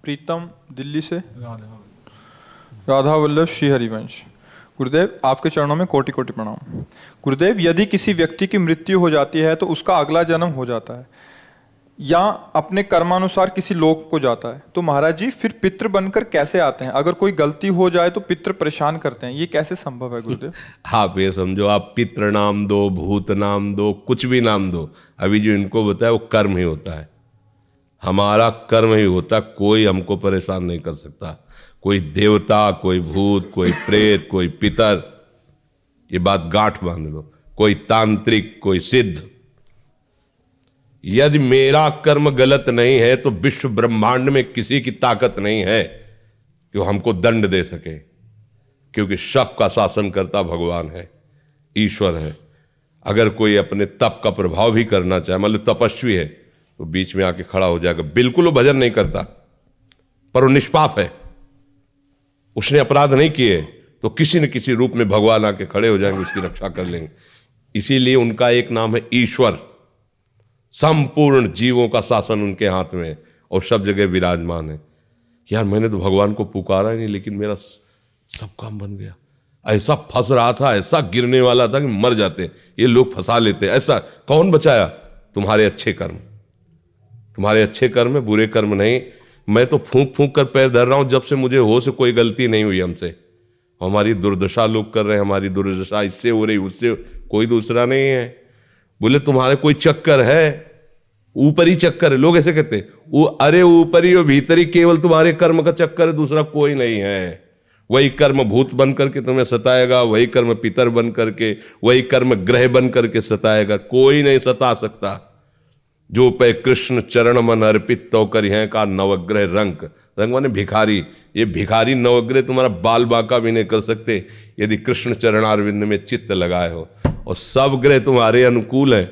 प्रीतम दिल्ली से, राधा वल्लभ श्री हरिवंश। गुरुदेव, आपके चरणों में कोटि कोटि प्रणाम। गुरुदेव, यदि किसी व्यक्ति की मृत्यु हो जाती है तो उसका अगला जन्म हो जाता है या अपने कर्मानुसार किसी लोक को जाता है, तो महाराज जी फिर पितृ बनकर कैसे आते हैं? अगर कोई गलती हो जाए तो पितृ परेशान करते हैं, ये कैसे संभव है गुरुदेव? आप ये समझो, आप पितृ नाम दो, भूत नाम दो, कुछ भी नाम दो, अभी जो इनको बताया वो कर्म ही होता है। हमारा कर्म ही होता, कोई हमको परेशान नहीं कर सकता। कोई देवता, कोई भूत, कोई प्रेत, कोई पितर, ये बात गांठ बांध लो, कोई तांत्रिक, कोई सिद्ध। यदि मेरा कर्म गलत नहीं है तो विश्व ब्रह्मांड में किसी की ताकत नहीं है कि वो हमको दंड दे सके, क्योंकि सबका शासन करता भगवान है, ईश्वर है। अगर कोई अपने तप का प्रभाव भी करना चाहे, मान लो तपस्वी है, तो बीच में आके खड़ा हो जाएगा। बिल्कुल वो भजन नहीं करता, पर वो निष्पाप है, उसने अपराध नहीं किए, तो किसी न किसी रूप में भगवान आके खड़े हो जाएंगे, उसकी रक्षा कर लेंगे। इसीलिए उनका एक नाम है ईश्वर। संपूर्ण जीवों का शासन उनके हाथ में है और सब जगह विराजमान है। यार, मैंने तो भगवान को पुकारा ही नहीं, लेकिन मेरा सब काम बन गया। ऐसा फंस रहा था, ऐसा गिरने वाला था कि मर जाते, ये लोग फंसा लेते। ऐसा कौन बचाया? तुम्हारे अच्छे कर्म, तुम्हारे अच्छे कर्म है, बुरे कर्म नहीं। मैं तो फूंक फूंक कर पैर धर रहा हूं, जब से मुझे होश से कोई गलती नहीं हुई हमसे। हमारी दुर्दशा लोग कर रहे हैं, हमारी दुर्दशा इससे हो रही, उससे, कोई दूसरा नहीं है। बोले तुम्हारे कोई चक्कर है, ऊपरी चक्कर है, लोग ऐसे कहते हैं। वो अरे ऊपरी और भीतरी, केवल तुम्हारे कर्म का चक्कर है, दूसरा कोई नहीं है। वही कर्म भूत बन करके तुम्हें सताएगा, वही कर्म पितर बन करके, वही कर्म ग्रह बन करके सताएगा, कोई नहीं सता सकता। जो पे कृष्ण चरण मन अर्पित तो करी है का नवग्रह रंग, रंग माने भिखारी। ये भिखारी नवग्रह तुम्हारा बाल बांका भी नहीं कर सकते यदि कृष्ण चरणारविंद में चित्त लगाए हो। और सब ग्रह तुम्हारे अनुकूल है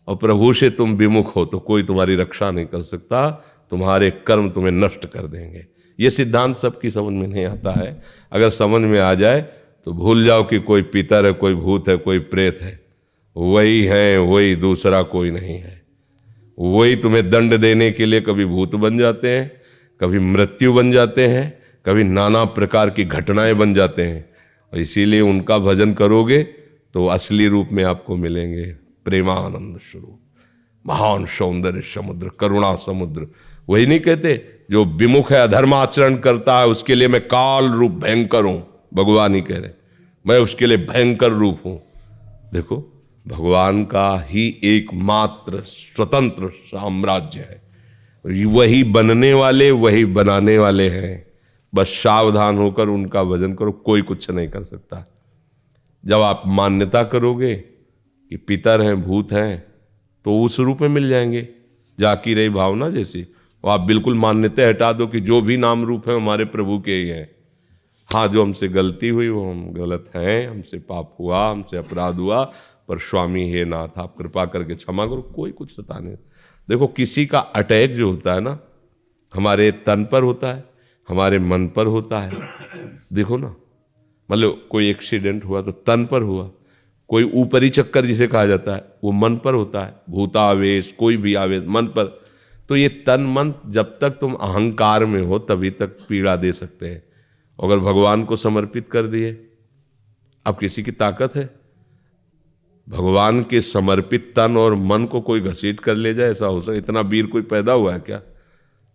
और प्रभु से तुम विमुख हो तो कोई तुम्हारी रक्षा नहीं कर सकता, तुम्हारे कर्म तुम्हें नष्ट कर देंगे। ये सिद्धांत सबकी समझ में नहीं आता है। अगर समझ में आ जाए तो भूल जाओ कि कोई पितर है, कोई भूत है, कोई प्रेत है। वही है, वही, दूसरा कोई नहीं है। वही तुम्हें दंड देने के लिए कभी भूत बन जाते हैं, कभी मृत्यु बन जाते हैं, कभी नाना प्रकार की घटनाएं बन जाते हैं। और इसीलिए उनका भजन करोगे तो असली रूप में आपको मिलेंगे प्रेमानंद स्वरूप, महान सौंदर्य समुद्र, करुणा समुद्र। वही नहीं कहते जो विमुख है, अधर्माचरण करता है, उसके लिए मैं काल रूप भयंकर हूं। भगवान ही कह रहे, मैं उसके लिए भयंकर रूप हूं। देखो, भगवान का ही एकमात्र स्वतंत्र साम्राज्य है, वही बनने वाले, वही बनाने वाले हैं। बस सावधान होकर उनका भजन करो, कोई कुछ नहीं कर सकता। जब आप मान्यता करोगे कि पितर हैं, भूत हैं, तो उस रूप में मिल जाएंगे। जाकी रही भावना जैसी, और आप बिल्कुल मान्यता हटा दो कि जो भी नाम रूप है हमारे प्रभु के ही हैं। हाँ, जो हमसे गलती हुई वो हम गलत हैं, हमसे पाप हुआ, हमसे अपराध हुआ, पर स्वामी हे नाथ आप कृपा करके क्षमा करो, कोई कुछ सता नहीं। देखो, किसी का अटैक जो होता है ना, हमारे तन पर होता है, हमारे मन पर होता है। देखो ना, मतलब कोई एक्सीडेंट हुआ तो तन पर हुआ, कोई ऊपरी चक्कर जिसे कहा जाता है वो मन पर होता है, भूतावेश, कोई भी आवेश मन पर। तो ये तन मन जब तक तुम अहंकार में हो तभी तक पीड़ा दे सकते हैं। अगर भगवान को समर्पित कर दिए, अब किसी की ताकत है? भगवान के समर्पित तन और मन को कोई घसीट कर ले जाए, ऐसा हो सकता? इतना वीर कोई पैदा हुआ है क्या?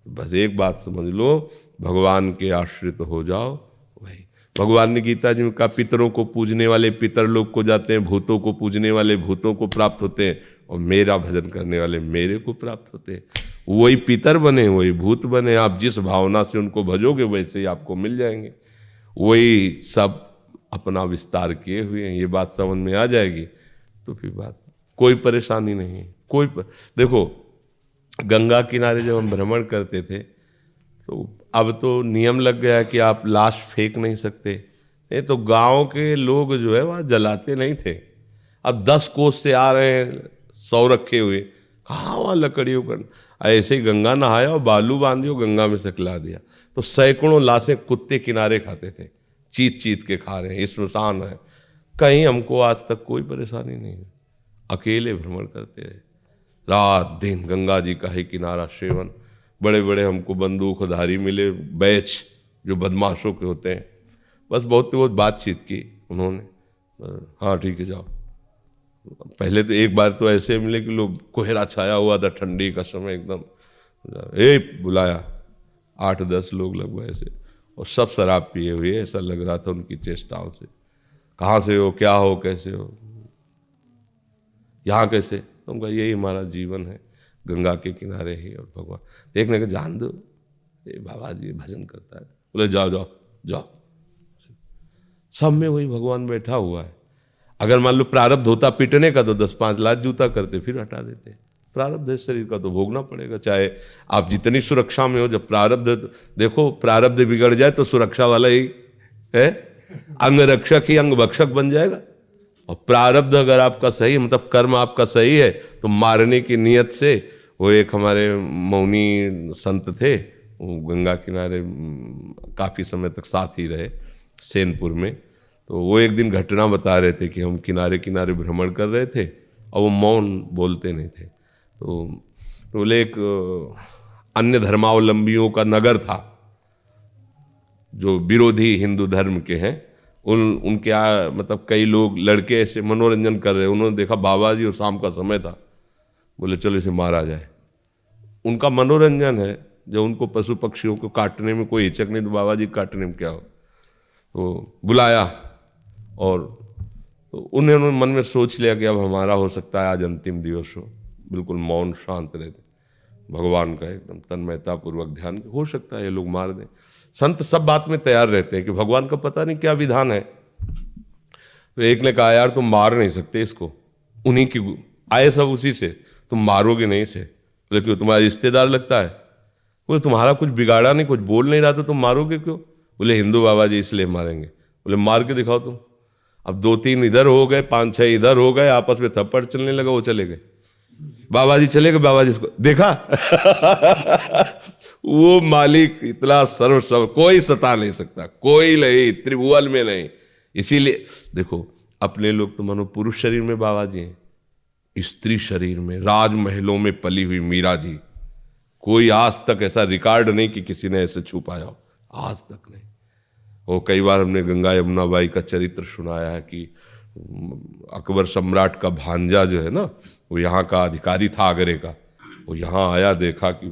बस एक बात समझ लो, भगवान के आश्रित हो जाओ। वही भगवान ने गीता जी में कहा, पितरों को पूजने वाले पितर लोग को जाते हैं, भूतों को पूजने वाले भूतों को प्राप्त होते हैं, और मेरा भजन करने वाले मेरे को प्राप्त होते हैं। वही पितर बने, वही भूत बने, आप जिस भावना से उनको भजोगे वैसे ही आपको मिल जाएंगे। वही सब अपना विस्तार किए हुए हैं। ये बात समझ में आ जाएगी तो फिर बात, कोई परेशानी नहीं है। देखो, गंगा किनारे जब हम भ्रमण करते थे तो अब तो नियम लग गया कि आप लाश फेंक नहीं सकते। नहीं तो गांव के लोग जो है वहाँ जलाते नहीं थे। अब 10 कोस से आ रहे हैं, 100 रखे हुए, कहाँ वहाँ लकड़ियों का। ऐसे ही गंगा नहाया और बालू बांधियो, गंगा में सकला दिया, तो सैकड़ों लाशें कुत्ते किनारे खाते थे, चीत चीत के खा रहे हैं। स्मशान है, कहीं हमको आज तक कोई परेशानी नहीं है। अकेले भ्रमण करते रहे, रात दिन गंगा जी का ही किनारा सेवन। बड़े बड़े हमको बंदूकधारी मिले, बैच जो बदमाशों के होते हैं। बस बहुत बातचीत की उन्होंने, हाँ ठीक है जाओ। पहले तो एक बार तो ऐसे मिले कि लोग, कोहरा छाया हुआ था, ठंडी का समय एकदम, बुलाया 8-10 लोग लगभग ऐसे, और सब शराब पिए हुए, ऐसा लग रहा था उनकी चेष्टाओं से। कहाँ से हो, क्या हो, कैसे हो, यहाँ कैसे? तो उनका यही हमारा जीवन है, गंगा के किनारे ही, और भगवान देखने का जान दो, ये बाबा जी भजन करता है। बोले जाओ जाओ जाओ, सब में वही भगवान बैठा हुआ है। अगर मान लो प्रारब्ध होता पीटने का तो 10-5 लाख जूता करते, फिर हटा देते। प्रारब्ध है शरीर का तो भोगना पड़ेगा, चाहे आप जितनी सुरक्षा में हो। जब प्रारब्ध, देखो प्रारब्ध बिगड़ जाए तो सुरक्षा वाला ही है, अंग रक्षक ही अंग भक्षक बन जाएगा। और प्रारब्ध अगर आपका सही, मतलब कर्म आपका सही है, तो मारने की नियत से, वो एक हमारे मौनी संत थे, वो गंगा किनारे काफ़ी समय तक साथ ही रहे सेनपुर में। तो वो एक दिन घटना बता रहे थे कि हम किनारे किनारे भ्रमण कर रहे थे और वो मौन बोलते नहीं थे। तो बोले एक अन्य धर्मावलंबियों का नगर था, जो विरोधी हिंदू धर्म के हैं, उनके मतलब कई लोग लड़के ऐसे मनोरंजन कर रहे। उन्होंने देखा बाबा जी और शाम का समय था, बोले चलो इसे मारा जाए। उनका मनोरंजन है, जब उनको पशु पक्षियों को काटने में कोई हिचक नहीं, तो बाबा जी काटने में क्या हो। तो बुलाया, और तो उन्होंने मन में सोच लिया कि अब हमारा हो सकता है आज अंतिम दिवस हो। बिल्कुल मौन शांत रहते, भगवान का एकदम तन्मयता पूर्वक ध्यान, हो सकता है ये लोग मार दें। संत सब बात में तैयार रहते हैं कि भगवान का पता नहीं क्या विधान है। तो एक ने कहा यार तुम मार नहीं सकते इसको, उन्हीं की आए सब उसी से, तुम मारोगे नहीं इसे। बोले क्यों, तुम्हारा रिश्तेदार लगता है? बोले तुम्हारा कुछ बिगाड़ा नहीं, कुछ बोल नहीं रहा था, तुम मारोगे क्यों? बोले हिंदू बाबा जी इसलिए मारेंगे। बोले मार के दिखाओ तुम। अब 2-3 इधर हो गए, 5-6 इधर हो गए, आपस में थप्पड़ चलने लगा, वो चले गए। बाबा जी चले गए, बाबा जी इसको देखा वो मालिक इतना सर्वसर्व, कोई सता नहीं सकता, कोई नहीं, त्रिभुवन में नहीं। इसीलिए देखो अपने लोग तो मानो पुरुष शरीर में बाबा जी हैं, स्त्री शरीर में राजमहलों में पली हुई मीरा जी, कोई आज तक ऐसा रिकॉर्ड नहीं कि किसी ने ऐसे छू पाया हो, आज तक नहीं। वो कई बार हमने गंगा यमुना बाई का चरित्र सुनाया है कि अकबर सम्राट का भांजा जो है ना, वो यहाँ का अधिकारी था आगरे का। वो यहाँ आया, देखा कि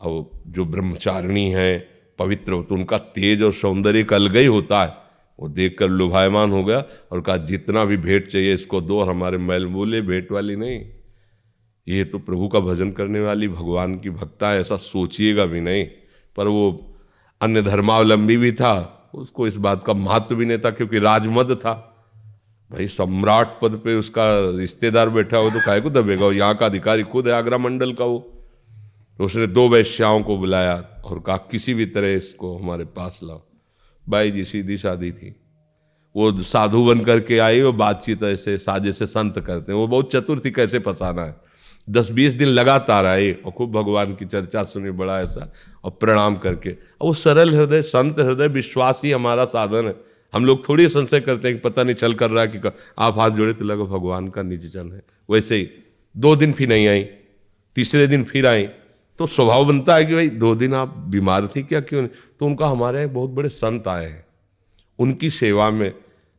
अब जो ब्रह्मचारिणी है पवित्र, तो उनका तेज और सौंदर्य का अलग ही होता है। वो देखकर लुभायमान हो गया और कहा जितना भी भेंट चाहिए इसको दो, और हमारे महल। बोले भेंट वाली नहीं, ये तो प्रभु का भजन करने वाली भगवान की भक्ता है, ऐसा सोचिएगा भी नहीं। पर वो अन्य धर्मावलंबी भी था, उसको इस बात का महत्व भी नहीं था, क्योंकि राजमद था भाई, सम्राट पद पे उसका रिश्तेदार बैठा हो तो काहे को दबेगा, यहाँ का अधिकारी खुद है आगरा मंडल का वो। तो उसने 2 वैश्याओं को बुलाया और कहा किसी भी तरह इसको हमारे पास लाओ। बाई जी सीधी सादी थी, वो साधु बन करके आई, वो बातचीत ऐसे साजे से संत करते हैं, वो बहुत चतुर थी कैसे फंसाना है। 10-20 दिन लगातार आए और खूब भगवान की चर्चा सुनी, बड़ा ऐसा, और प्रणाम करके। और वो सरल हृदय, संत हृदय, विश्वास ही हमारा साधन है। हम लोग थोड़ी संशय करते हैं कि पता नहीं चल कर रहा है कि आप हाथ जोड़े तो लगा भगवान का निज जन है। वैसे ही 2 दिन फिर नहीं आई, तीसरे दिन फिर आई, तो स्वभाव बनता है कि भाई 2 दिन आप बीमार थी क्या, क्यों नहीं? तो उनका हमारे यहाँ बहुत बड़े संत आए हैं, उनकी सेवा में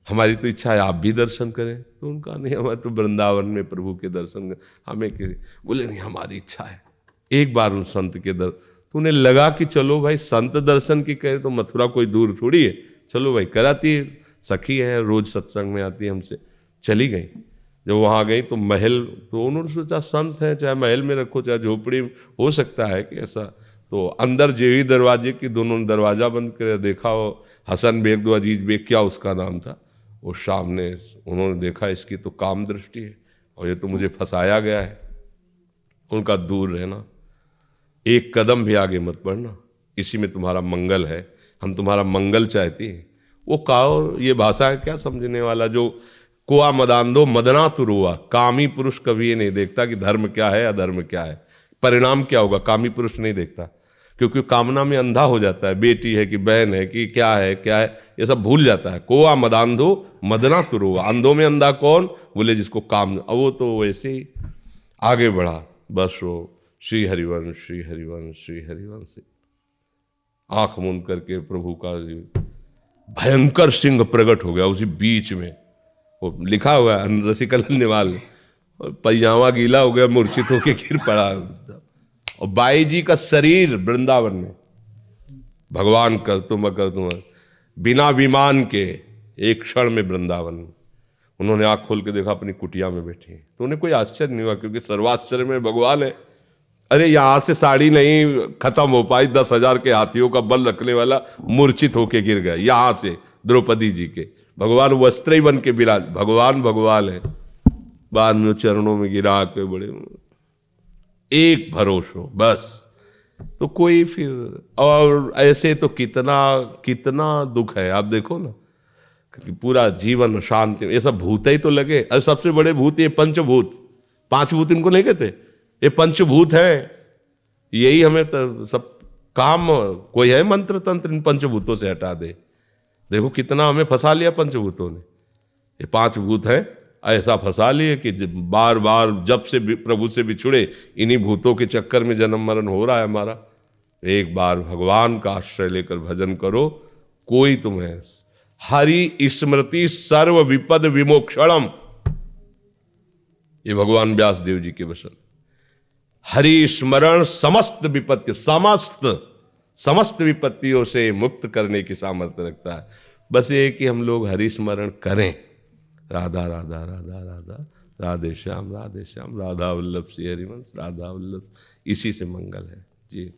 हमारी तो इच्छा है आप भी दर्शन करें। तो उनका नहीं, हमारे तो वृंदावन में प्रभु के दर्शन हमें के। बोले नहीं हमारी इच्छा है एक बार उन संत के तो उन्हें लगा कि चलो भाई संत दर्शन की कहे तो मथुरा कोई दूर थोड़ी है, चलो भाई कराती है, सखी है, रोज सत्संग में आती है हमसे। चली गई, जब वहाँ गई तो महल, तो उन्होंने सोचा संत है, चाहे महल में रखो चाहे झोपड़ी, हो सकता है कि ऐसा। तो अंदर जेवी दरवाजे की दोनों ने दरवाजा बंद कर देखा, वो हसन बेग दो अजीज बेग क्या उसका नाम था, वो सामने उन्होंने देखा इसकी तो काम दृष्टि है और ये तो मुझे फंसाया गया है। उनका दूर रहना, एक कदम भी आगे मत बढ़ना, इसी में तुम्हारा मंगल है, हम तुम्हारा मंगल चाहते हैं। वो काओ ये भाषा है क्या समझने वाला, जो कुआ मदान दो मदना तुरुआ, कामी पुरुष कभी ये नहीं देखता कि धर्म क्या है अधर्म क्या है, परिणाम क्या होगा, कामी पुरुष नहीं देखता, क्योंकि कामना में अंधा हो जाता है। बेटी है कि बहन है कि क्या है ये सब भूल जाता है। कोआ मदांधो मदना तुरुआ, अंधों में अंधा कौन, बोले जिसको काम। अब वो तो वैसे ही आगे बढ़ा, बस वो श्री हरिवंश, श्री हरिवंश, श्री हरिवंश। आंख मूंद करके प्रभु का भयंकर सिंह प्रकट हो गया उसी बीच में। वो लिखा हुआ है रसिकल निवाल, और पैजामा गीला हो गया, मूर्छित होके गिर पड़ा। और बाई जी का शरीर वृंदावन में, भगवान कर तुम बिना विमान के एक क्षण में वृंदावन में। उन्होंने आंख खोल के देखा अपनी कुटिया में बैठी, तो उन्हें कोई आश्चर्य नहीं हुआ, क्योंकि सर्वाश्चर्य में भगवान है। अरे यहां से साड़ी नहीं खत्म हो पाई, 10,000 के हाथियों का बल रखने वाला मूर्छित होके गिर गया यहां से द्रौपदी जी के। भगवान वस्त्र ही बन के विराज, भगवान भगवान है। बाद में चरणों में गिरा के बड़े एक भरोसा बस। तो कोई फिर, और ऐसे तो कितना कितना दुख है। आप देखो ना कि पूरा जीवन शांति, ये सब भूत ही तो लगे। अरे सबसे बड़े भूत ये पंचभूत, 5 भूत इनको नहीं कहते, ये पंचभूत है। यही हमें तो सब काम, कोई है मंत्र तंत्र इन पंचभूतों से हटा दे। देखो कितना हमें फंसा लिया पंचभूतों ने। ये 5 भूत है, ऐसा फंसा लिए कि बार बार जब से प्रभु से बिछुड़े इन्हीं भूतों के चक्कर में जन्म मरण हो रहा है हमारा। एक बार भगवान का आश्रय लेकर भजन करो, कोई तुम्हें हरि स्मृति सर्व विपद विमोक्षणम, ये भगवान व्यास देव जी के वचन। हरि स्मरण समस्त विपत्ति, समस्त विपत्तियों से मुक्त करने की सामर्थ्य रखता है। बस ये कि हम लोग हरि स्मरण करें। राधा राधा राधा राधा, राधे श्याम राधे श्याम, राधा वल्लभ श्री हरिवंश, राधा वल्लभ। इसी से मंगल है जी।